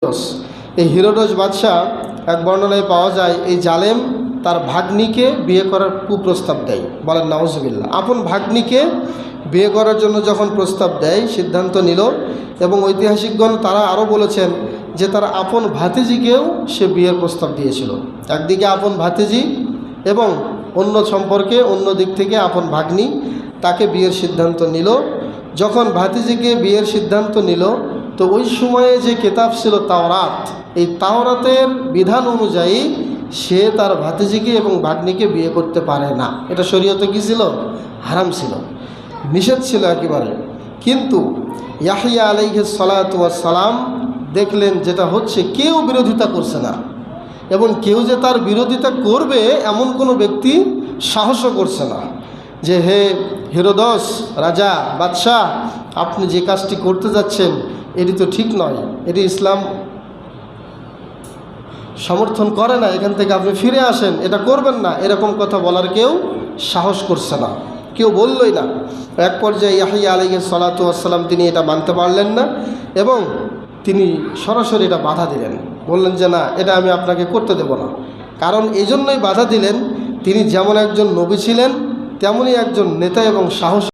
এই হিরোডস বাদশাহ এক বর্ণনায় পাওয়া যায় এই জালেম তার ভাগ্নিকে বিয়ে করার কুপ্রস্তাব দেয়। বলেন নাউজুবিল্লাহ। আপন ভাগ্নিকে বিয়ে করার জন্য যখন প্রস্তাব দেয়, সিদ্ধান্ত নিল, এবং ঐতিহাসিকগণ তারা আরও বলেছেন যে তার আপন ভাতিজিকেও সে বিয়ের প্রস্তাব দিয়েছিল। একদিকে আপন ভাতিজি এবং অন্য সম্পর্কে অন্য দিক থেকে আপন ভাগ্নি, তাকে বিয়ের সিদ্ধান্ত নিল। যখন ভাতিজিকে বিয়ের সিদ্ধান্ত নিল, তো ওই সময়ে যে কিতাব ছিল তাওরাত, এই তাওরাতের বিধান অনুযায়ী সে তার ভাতিজিকে এবং ভাগ্নিকে বিয়ে করতে পারে না। এটা শরীয়তে কী ছিল? হারাম ছিল, নিষেধ ছিল একেবারে। কিন্তু ইয়াহইয়া আলাইহিস সালাতু ওয়াস সালাম দেখলেন যেটা হচ্ছে কেউ বিরোধিতা করছে না, এবং কেউ যে তার বিরোধিতা করবে এমন কোনো ব্যক্তি সাহসও করছে না যে হে হিরোদস রাজা বাদশাহ, আপনি যে কাজটি করতে যাচ্ছেন এটি তো ঠিক নয়, এটি ইসলাম সমর্থন করে না, এখান থেকে আপনি ফিরে আসেন, এটা করবেন না, এরকম কথা বলার কেউ সাহস করছে না, কেউ বললই না। এক পর্যায়ে ইয়াহইয়া আলাইহিস সালাতু ওয়াস সালাম তিনি এটা মানতে পারলেন না, এবং তিনি সরাসরি এটা বাধা দিলেন, বললেন যে না, এটা আমি আপনাকে করতে দেব না। কারণ এই জন্যই বাধা দিলেন, তিনি যেমন একজন নবী ছিলেন তেমনই একজন নেতা এবং সাহস